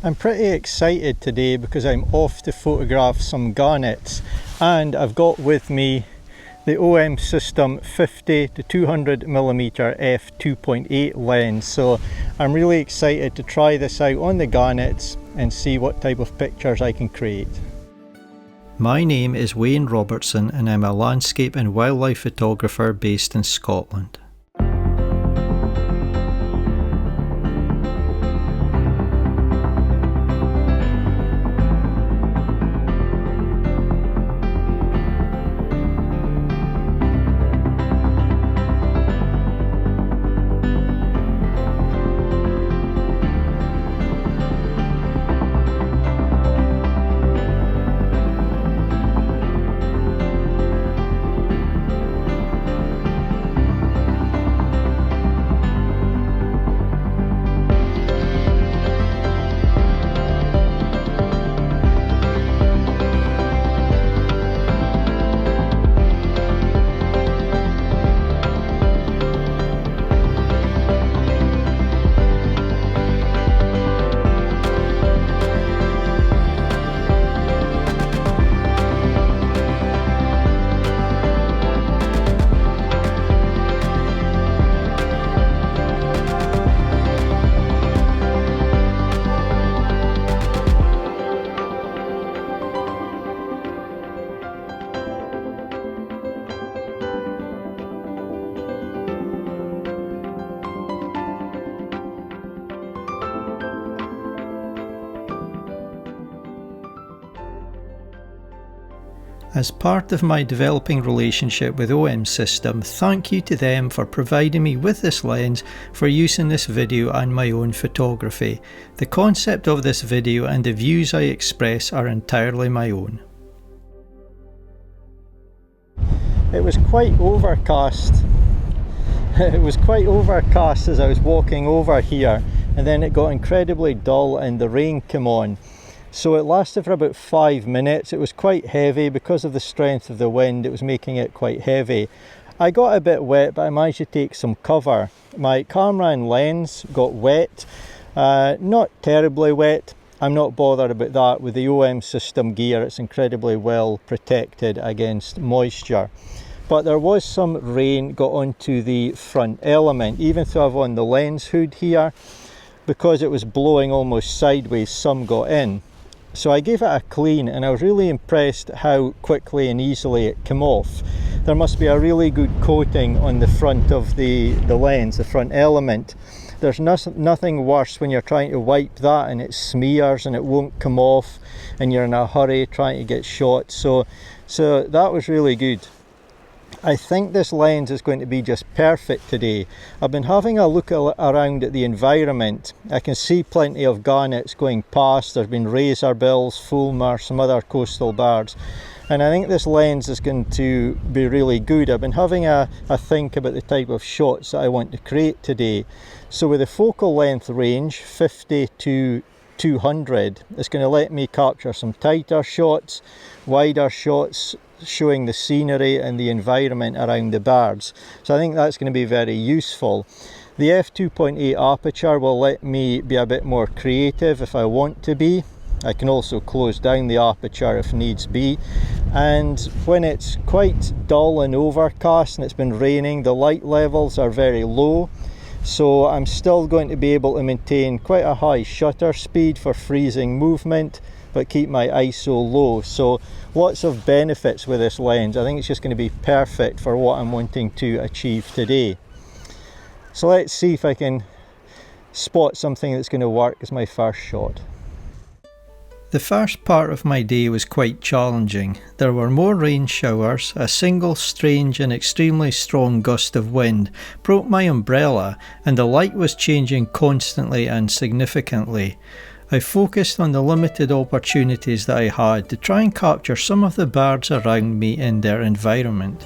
I'm pretty excited today because I'm off to photograph some gannets, and I've got with me the OM System 50 to 200mm f2.8 lens, so I'm really excited to try this out on the gannets and see what type of pictures I can create. My name is Wayne Robertson and I'm a landscape and wildlife photographer based in Scotland. As part of my developing relationship with OM System, thank you to them for providing me with this lens for use in this video and my own photography. The concept of this video and the views I express are entirely my own. It was quite overcast. It was quite overcast as I was walking over here, and then it got incredibly dull and the rain came on. So it lasted for about 5 minutes. It was quite heavy because of the strength of the wind. It was making it quite heavy. I got a bit wet, but I managed to take some cover. My camera and lens got wet, not terribly wet. I'm not bothered about that. With the OM System gear, it's incredibly well protected against moisture. But there was some rain got onto the front element, even though I've on the lens hood here. Because it was blowing almost sideways, some got in. So I gave it a clean and I was really impressed how quickly and easily it came off. There must be a really good coating on the front of the lens, the front element. There's nothing worse when you're trying to wipe that and it smears and it won't come off and you're in a hurry trying to get shot. So that was really good. I think this lens is going to be just perfect today. I've been having a look around at the environment. I can see plenty of gannets going past. There's been razorbills, fulmar, some other coastal birds. And I think this lens is going to be really good. I've been having a think about the type of shots that I want to create today. So with the focal length range, 50 to 200, it's going to let me capture some tighter shots, wider shots, showing the scenery and the environment around the birds. So I think that's going to be very useful. The f2.8 aperture will let me be a bit more creative if I want to be. I can also close down the aperture if needs be. And when it's quite dull and overcast and it's been raining, the light levels are very low. So I'm still going to be able to maintain quite a high shutter speed for freezing movement, but keep my ISO low. So lots of benefits with this lens. I think it's just going to be perfect for what I'm wanting to achieve today. So let's see if I can spot something that's going to work as my first shot. The first part of my day was quite challenging. There were more rain showers, a single strange and extremely strong gust of wind broke my umbrella, and the light was changing constantly and significantly. I focused on the limited opportunities that I had to try and capture some of the birds around me in their environment.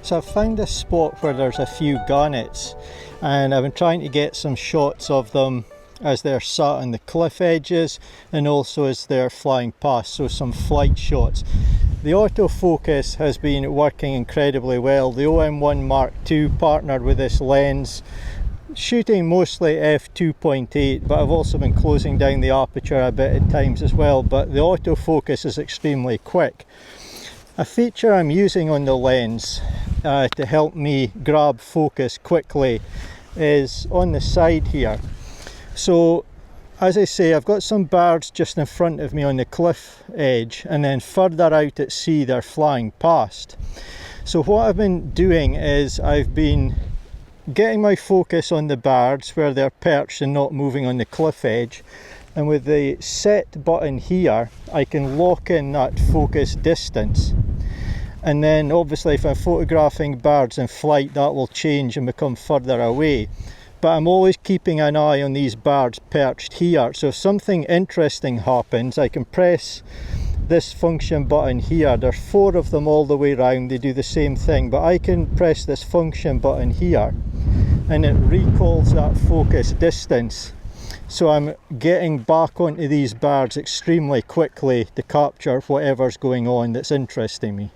So I've found a spot where there's a few gannets, and I've been trying to get some shots of them as they're sat on the cliff edges and also as they're flying past, so some flight shots. The autofocus has been working incredibly well. The OM1 Mark II partnered with this lens, shooting mostly f2.8, but I've also been closing down the aperture a bit at times as well, but the autofocus is extremely quick. A feature I'm using on the lens to help me grab focus quickly is on the side here. So as I say, I've got some birds just in front of me on the cliff edge, and then further out at sea they're flying past. So what I've been doing is I've been getting my focus on the birds where they're perched and not moving on the cliff edge, and with the set button here I can lock in that focus distance, and then obviously if I'm photographing birds in flight that will change and become further away. But I'm always keeping an eye on these birds perched here, so if something interesting happens I can press this function button here. There's 4 of them all the way around, they do the same thing, but I can press this function button here and it recalls that focus distance, so I'm getting back onto these birds extremely quickly to capture whatever's going on that's interesting me.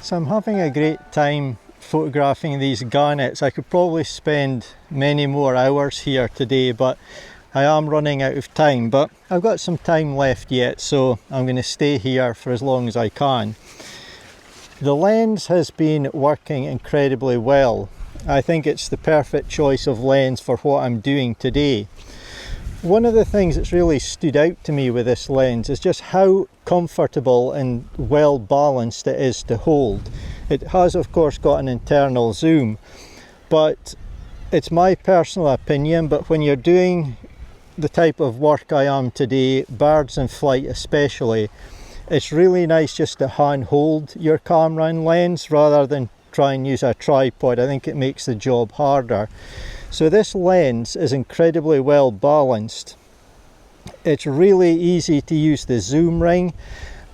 So I'm having a great time photographing these gannets. I could probably spend many more hours here today, but I am running out of time. But I've got some time left yet, so I'm going to stay here for as long as I can. The lens has been working incredibly well. I think it's the perfect choice of lens for what I'm doing today. One of the things that's really stood out to me with this lens is just how comfortable and well balanced it is to hold. It has of course got an internal zoom, but it's my personal opinion, but when you're doing the type of work I am today, birds in flight especially, it's really nice just to hand hold your camera and lens rather than try and use a tripod. I think it makes the job harder. So this lens is incredibly well balanced. It's really easy to use the zoom ring,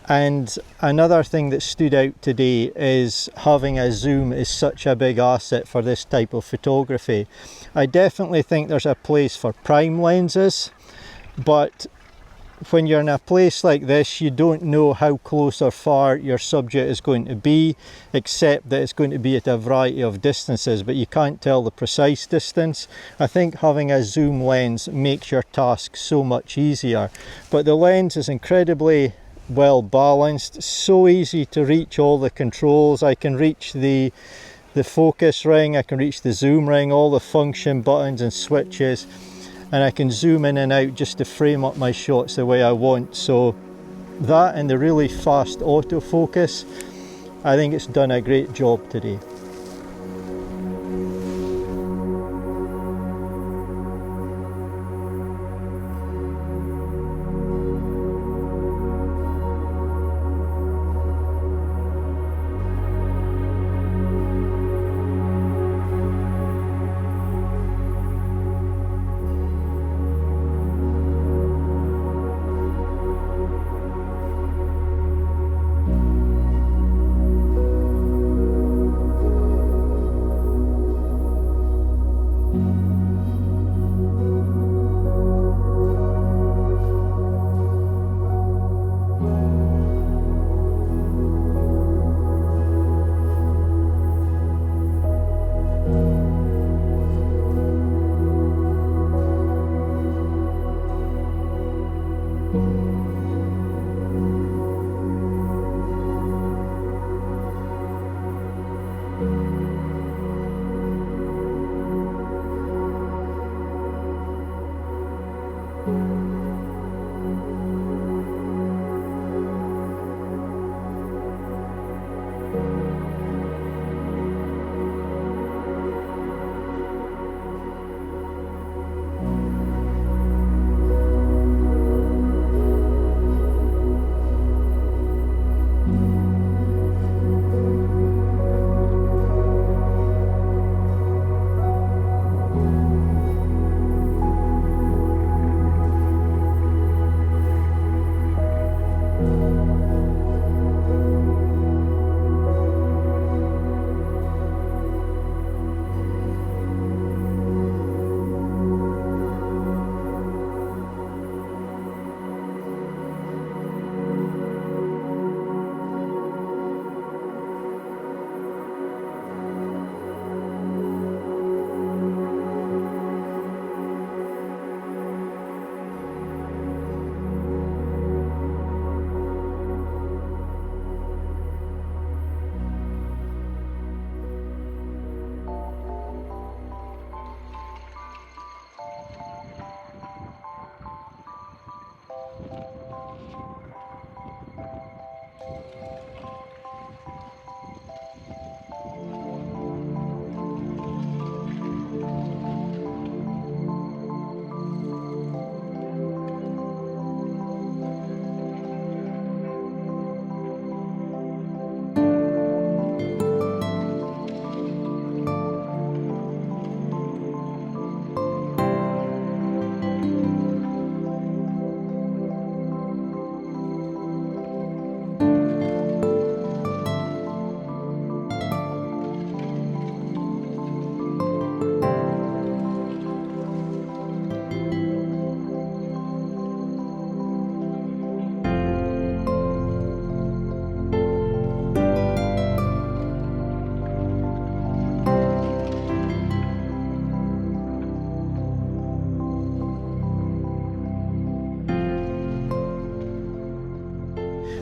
and another thing that stood out today is having a zoom is such a big asset for this type of photography. I definitely think there's a place for prime lenses, but when you're in a place like this, you don't know how close or far your subject is going to be, except that it's going to be at a variety of distances, but you can't tell the precise distance. I think having a zoom lens makes your task so much easier. But the lens is incredibly well balanced, so easy to reach all the controls. I can reach the focus ring, I can reach the zoom ring, all the function buttons and switches, and I can zoom in and out just to frame up my shots the way I want. So that and the really fast autofocus, I think it's done a great job today.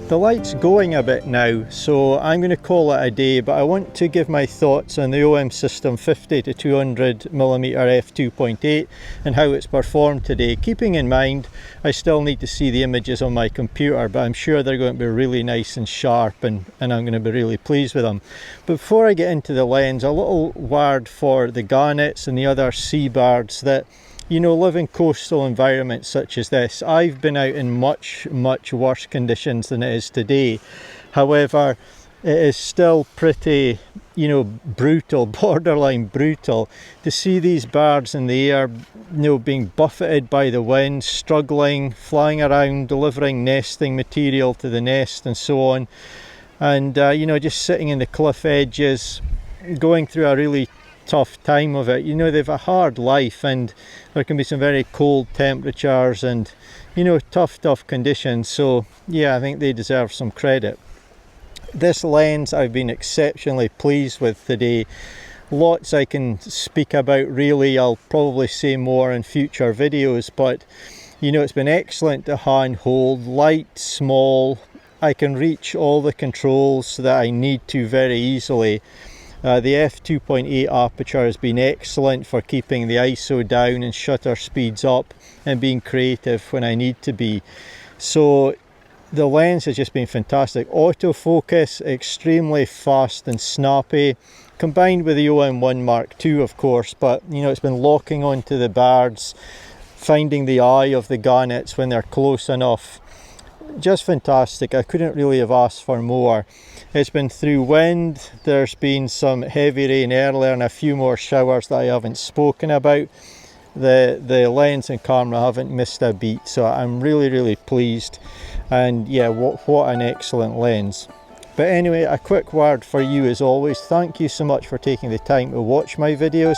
The light's going a bit now, so I'm going to call it a day, but I want to give my thoughts on the OM System 50 to 200mm f2.8 and how it's performed today, keeping in mind I still need to see the images on my computer, but I'm sure they're going to be really nice and sharp, and I'm going to be really pleased with them. But before I get into the lens, a little word for the gannets and the other seabirds that, you know, live in coastal environments such as this. I've been out in much worse conditions than it is today. However, it is still pretty you know, brutal, borderline brutal, to see these birds in the air, you know, being buffeted by the wind, struggling, flying around, delivering nesting material to the nest and so on, and you know, just sitting in the cliff edges, going through a really tough time of it. You know, they've a hard life, and there can be some very cold temperatures and, you know, tough conditions. So yeah, I think they deserve some credit. This lens I've been exceptionally pleased with today. Lots I can speak about, really. I'll probably say more in future videos, but you know, it's been excellent to hand hold, light, small. I can reach all the controls that I need to very easily. The f2.8 aperture has been excellent for keeping the ISO down and shutter speeds up and being creative when I need to be. So the lens has just been fantastic. Autofocus, extremely fast and snappy, combined with the OM1 Mark II, of course, but you know, it's been locking onto the birds, finding the eye of the gannets when they're close enough. Just fantastic. I couldn't really have asked for more. It's been through wind, there's been some heavy rain earlier and a few more showers that I haven't spoken about. The lens and camera haven't missed a beat, so I'm really pleased. And yeah, what an excellent lens. But anyway, a quick word for you as always. Thank you so much for taking the time to watch my videos.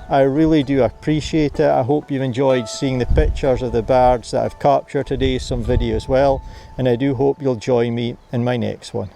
I really do appreciate it. I hope you've enjoyed seeing the pictures of the birds that I've captured today, some video as well, and I do hope you'll join me in my next one.